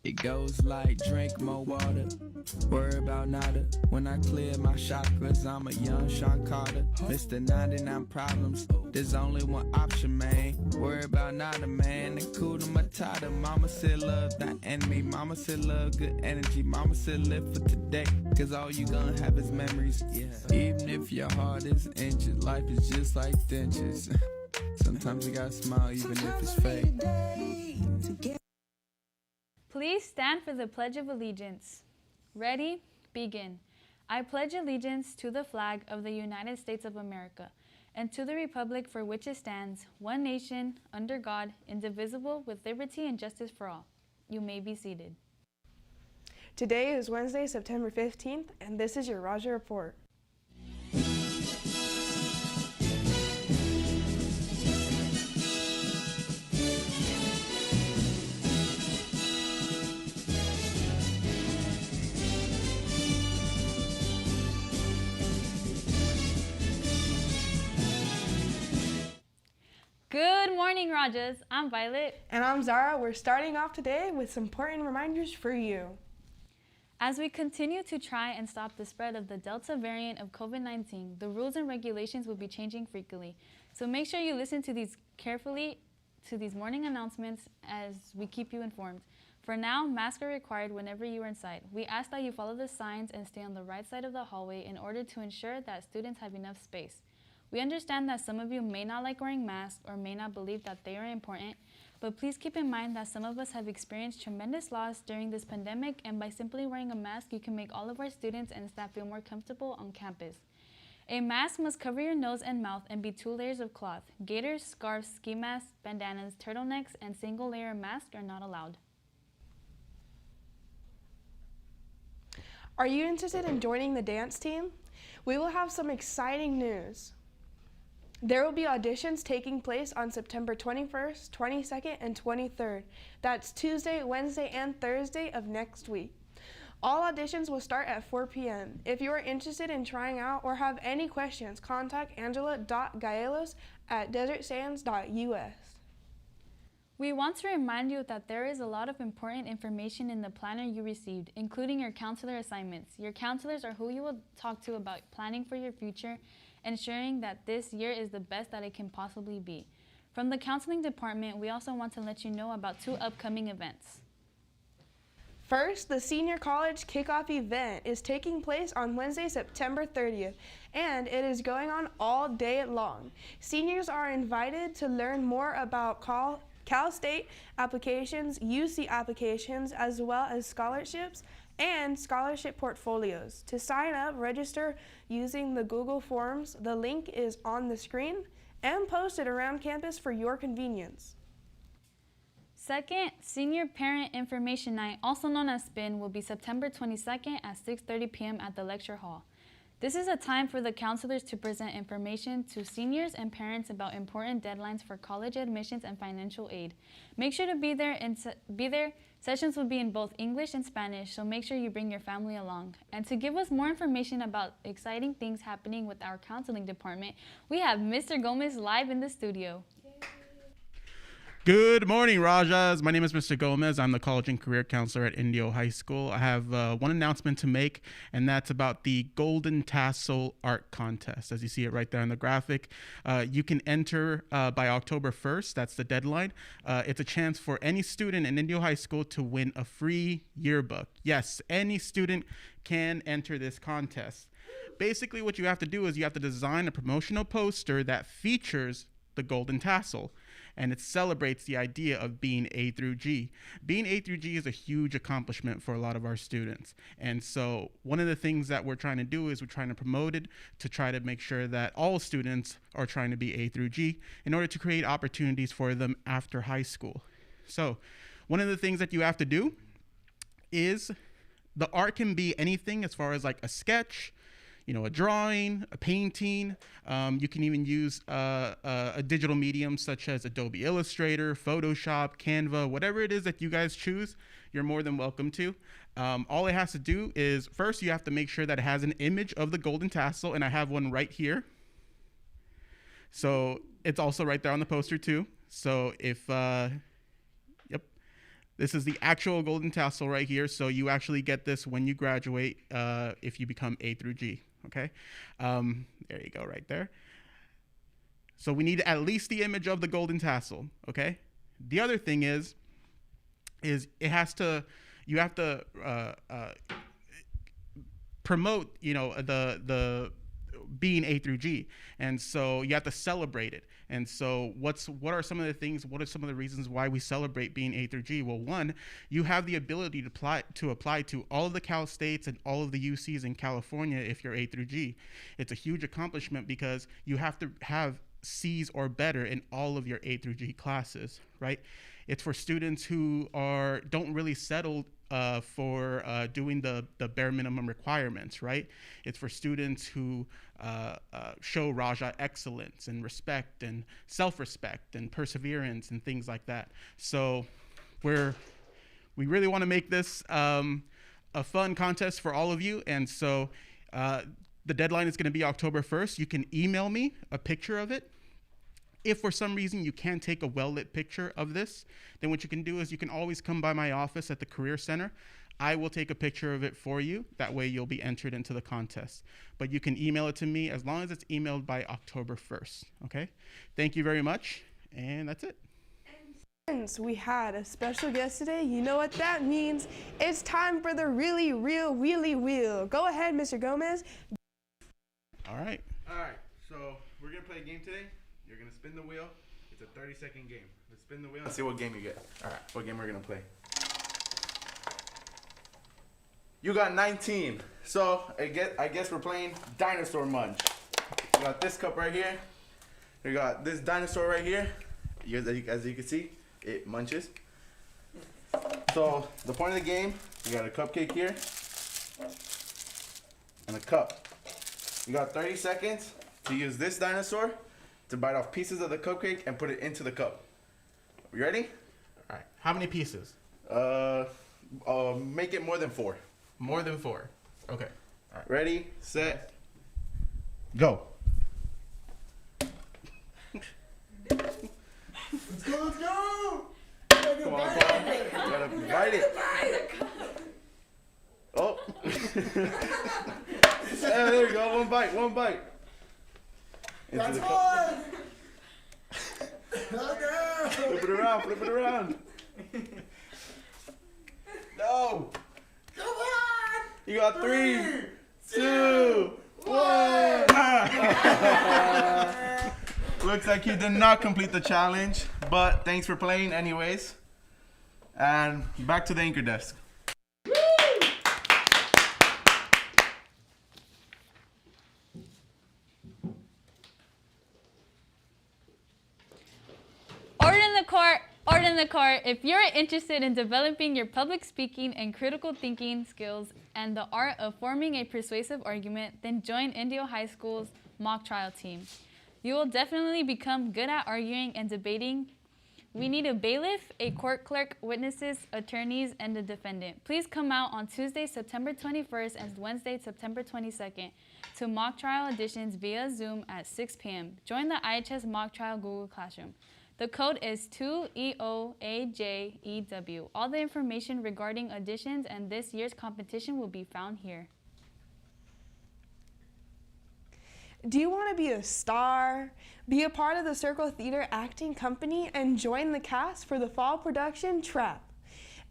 It goes like drink more water, worry about nada. When I clear my chakras, I'm a young Sean Carter. Mr. 99 problems, there's only one option, man. Worry about nada, man. Hakuna Matata. Mama said love thy enemy. Mama said love good energy. Mama said live for today, cause all you gonna have is memories. Yeah. Even if your heart is injured, life is just like dentures. Sometimes you gotta smile even if it's fake. Please stand for the Pledge of Allegiance. Ready? Begin. I pledge allegiance to the flag of the United States of America and to the republic for which it stands, one nation, under God, indivisible, with liberty and justice for all. You may be seated. Today is Wednesday, September 15th, and this is your Rajah Report. Good morning, Rajas. I'm Violet. And I'm Zara. We're starting off today with some important reminders for you. As we continue to try and stop the spread of the Delta variant of COVID-19, the rules and regulations will be changing frequently. So make sure you listen to these carefully, to these morning announcements as we keep you informed. For now, masks are required whenever you are inside. We ask that you follow the signs and stay on the right side of the hallway in order to ensure that students have enough space. We understand that some of you may not like wearing masks or may not believe that they are important, but please keep in mind that some of us have experienced tremendous loss during this pandemic, and by simply wearing a mask, you can make all of our students and staff feel more comfortable on campus. A mask must cover your nose and mouth and be 2 layers of cloth. Gaiters, scarves, ski masks, bandanas, turtlenecks, and single-layer masks are not allowed. Are you interested in joining the dance team? We will have some exciting news. There will be auditions taking place on September 21st, 22nd, and 23rd. That's Tuesday, Wednesday, and Thursday of next week. All auditions will start at 4 p.m. If you are interested in trying out or have any questions, contact angela.gaelos@desertsands.us. We want to remind you that there is a lot of important information in the planner you received, including your counselor assignments. Your counselors are who you will talk to about planning for your future, ensuring that this year is the best that it can possibly be. From the counseling department, we also want to let you know about 2 upcoming events. First, the Senior College Kickoff event is taking place on Wednesday, September 30th, and it is going on all day long. Seniors are invited to learn more about Cal State applications, UC applications, as well as scholarships and scholarship portfolios. To sign up, register using the Google Forms. The link is on the screen and posted around campus for your convenience. Second, Senior Parent Information Night, also known as SPIN, will be September 22nd at 6:30 p.m. at the lecture hall. This is a time for the counselors to present information to seniors and parents about important deadlines for college admissions and financial aid. Make sure to be there. Sessions will be in both English and Spanish, so make sure you bring your family along. And to give us more information about exciting things happening with our counseling department, we have Mr. Gomez live in the studio. Good morning, Rajas. My name is Mr. Gomez. I'm the College and Career Counselor at Indio High School. I have one announcement to make, and that's about the Golden Tassel Art Contest. As you see it right there on the graphic, you can enter by October 1st. That's the deadline. It's a chance for any student in Indio High School to win a free yearbook. Yes, any student can enter this contest. Basically, what you have to do is you have to design a promotional poster that features the Golden Tassel, and it celebrates the idea of being A through G. Being A through G is a huge accomplishment for a lot of our students. And so one of the things that we're trying to do is we're trying to promote it to try to make sure that all students are trying to be A through G in order to create opportunities for them after high school. So one of the things that you have to do is the art can be anything as far as like a sketch, a drawing, a painting. You can even use a digital medium such as Adobe Illustrator, Photoshop, Canva, whatever it is that you guys choose, you're more than welcome to. All it has to do is, first you have to make sure that it has an image of the golden tassel, and I have one right here. So it's also right there on the poster too. So if, This is the actual golden tassel right here. So you actually get this when you graduate if you become A through G, okay? There you go, right there. So we need at least the image of the golden tassel, okay? The other thing is it has to, you have to promote, you know, the being A through G, and so you have to celebrate it. And so what are some of the things, what are some of the reasons why we celebrate being A through G? Well, one, you have the ability to apply to all of the Cal States and all of the UCs in California if you're A through G. It's a huge accomplishment because you have to have C's or better in all of your A through G classes, right? It's for students who don't really settle for doing the bare minimum requirements, right? It's for students who show Rajah excellence and respect and self-respect and perseverance and things like that. So we really want to make this a fun contest for all of you. And so the deadline is going to be October 1st. You can email me a picture of it. If for some reason you can't take a well-lit picture of this, then what you can do is you can always come by my office at the Career Center. I will take a picture of it for you. That way you'll be entered into the contest. But you can email it to me as long as it's emailed by October 1st, okay? Thank you very much, and that's it. Since we had a special guest today, you know what that means. It's time for the really real wheelie wheel. Go ahead, Mr. Gomez. All right. All right, so we're going to play a game today. You're going to spin the wheel. It's a 30-second game. Let's spin the wheel and see what game you get. All right, what game we're going to play. You got 19. So I guess we're playing Dinosaur Munch. We got this cup right here. We got this dinosaur right here. As you can see, it munches. So the point of the game, you got a cupcake here and a cup. You got 30 seconds to use this dinosaur to bite off pieces of the cupcake and put it into the cup. You ready? All right. How many pieces? Make it more than 4. More than 4. Okay. All right. Ready, set, go. Let's go! Come on. You gotta bite it. Oh. Yeah, there you go. One bite. Into That's the cup. one! Okay. Flip it around. No. Come on! You got 3, 2, 1. Looks like you did not complete the challenge, but thanks for playing anyways. And back to the anchor desk. Order in the court. If you're interested in developing your public speaking and critical thinking skills and the art of forming a persuasive argument, then join Indio High School's mock trial team. You will definitely become good at arguing and debating. We need a bailiff, a court clerk, witnesses, attorneys, and a defendant. Please come out on Tuesday, September 21st and Wednesday, September 22nd to mock trial auditions via Zoom at 6 p.m. Join the IHS mock trial Google Classroom. The code is 2EOAJEW. All the information regarding auditions and this year's competition will be found here. Do you want to be a star, be a part of the Circle Theater acting company, and join the cast for the fall production Trap,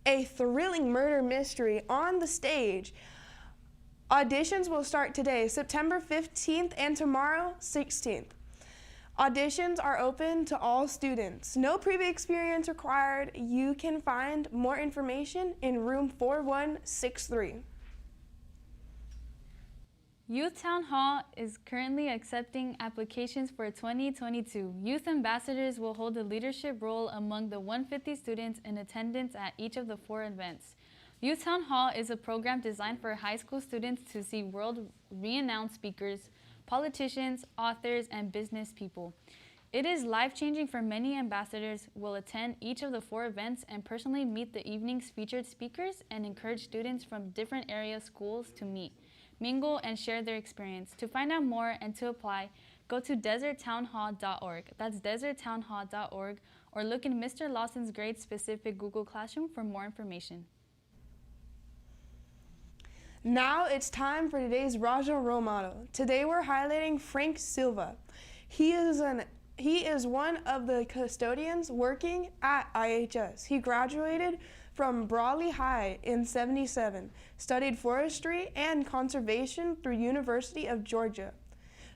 a thrilling murder mystery on the stage? Auditions will start today, September 15th, and tomorrow, 16th. Auditions are open to all students. No previous experience required. You can find more information in room 4163. Youth Town Hall is currently accepting applications for 2022. Youth ambassadors will hold a leadership role among the 150 students in attendance at each of the 4 events. Youth Town Hall is a program designed for high school students to see world-renowned speakers, politicians, authors, and business people. It is life-changing for many ambassadors will attend each of the 4 events and personally meet the evening's featured speakers and encourage students from different area schools to meet, mingle, and share their experience. To find out more and to apply, go to deserttownhall.org. That's deserttownhall.org, or look in Mr. Lawson's grade-specific Google Classroom for more information. Now it's time for today's Rajah role model. Today we're highlighting Frank Silva. He is one of the custodians working at IHS. He graduated from Brawley High in '77, studied forestry and conservation through University of Georgia,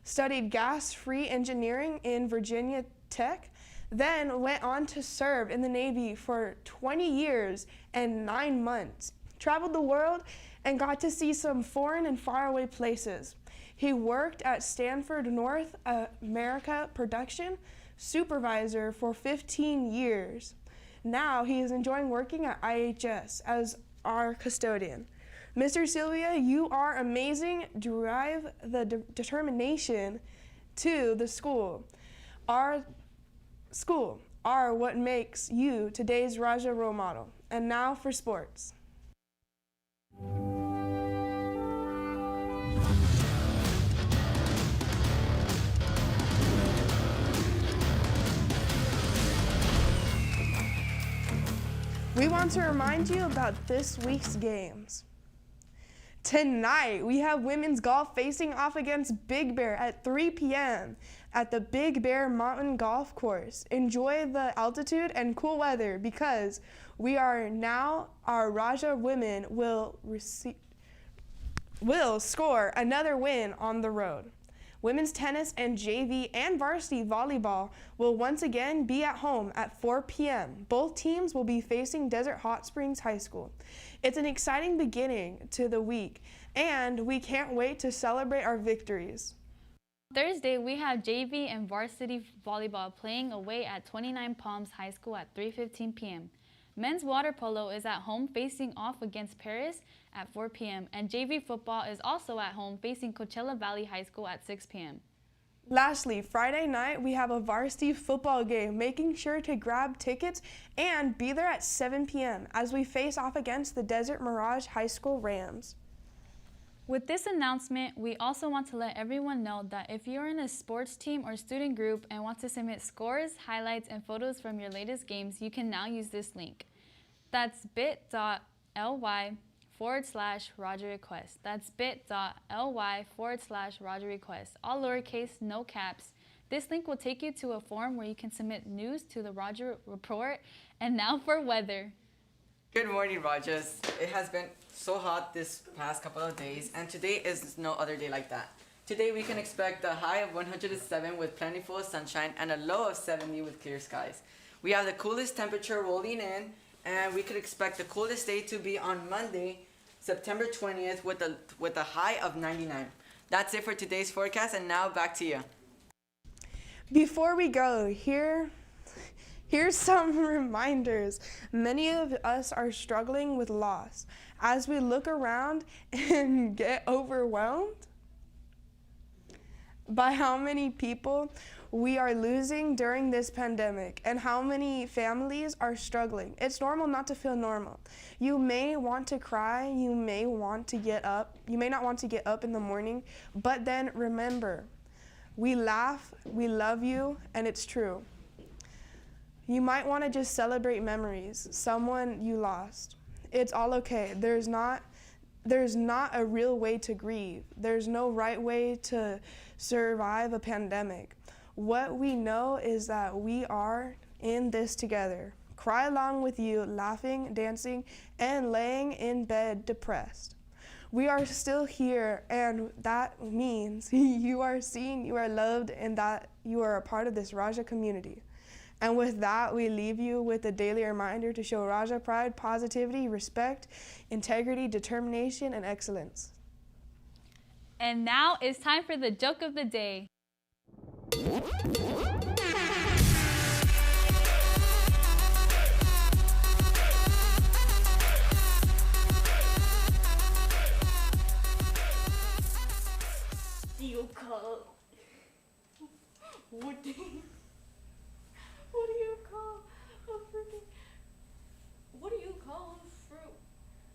studied gas-free engineering in Virginia Tech, then went on to serve in the Navy for 20 years and 9 months, traveled the world, and got to see some foreign and faraway places. He worked at Stanford North America Production Supervisor for 15 years. Now he is enjoying working at IHS as our custodian. Mr. Sylvia, you are amazing. Drive the determination to the school. Our school are what makes you today's Rajah role model. And now for sports. We want to remind you about this week's games. Tonight, we have women's golf facing off against Big Bear at 3 p.m. at the Big Bear Mountain Golf Course. Enjoy the altitude and cool weather because our Rajah women will score another win on the road. Women's tennis and JV and varsity volleyball will once again be at home at 4 p.m. Both teams will be facing Desert Hot Springs High School. It's an exciting beginning to the week, and we can't wait to celebrate our victories. Thursday, we have JV and varsity volleyball playing away at 29 Palms High School at 3:15 p.m. Men's water polo is at home facing off against Paris at 4 p.m. and JV football is also at home facing Coachella Valley High School at 6 p.m. Lastly, Friday night, we have a varsity football game, making sure to grab tickets and be there at 7 p.m. as we face off against the Desert Mirage High School Rams. With this announcement, we also want to let everyone know that if you're in a sports team or student group and want to submit scores, highlights, and photos from your latest games, you can now use this link. That's bit.ly/Rajah Request. That's bit.ly/Rajah Request. All lowercase, no caps. This link will take you to a form where you can submit news to the Rajah Report. And now for weather. Good morning, Rajahs. It has been so hot this past couple of days, and today is no other day like that. Today we can expect a high of 107 with plentiful sunshine and a low of 70 with clear skies. We have the coolest temperature rolling in, and we could expect the coolest day to be on Monday, September 20th with a high of 99. That's it for today's forecast, and now back to you. Before we go, here's some reminders. Many of us are struggling with loss. As we look around and get overwhelmed by how many people we are losing during this pandemic and how many families are struggling. It's normal not to feel normal. You may want to cry, you may not want to get up in the morning, but then remember, we laugh, we love you, and it's true. You might want to just celebrate memories, someone you lost. It's all okay. There's not a real way to grieve. There's no right way to survive a pandemic. What we know is that we are in this together. Cry along with you, laughing, dancing, and laying in bed depressed. We are still here, and that means you are seen, you are loved, and that you are a part of this Rajah community. And with that, we leave you with a daily reminder to show Rajah pride, positivity, respect, integrity, determination, and excellence. And now it's time for the joke of the day. What do you call a fruit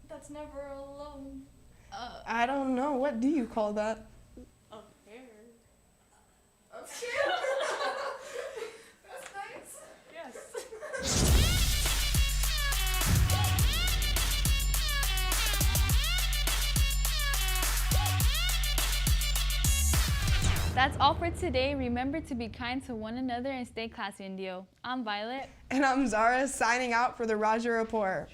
that's never alone? I don't know. What do you call that? A pear. A pear? That's nice. Yes. That's all for today. Remember to be kind to one another and stay classy, Indio. I'm Violet. And I'm Zara, signing out for the Rajah Report.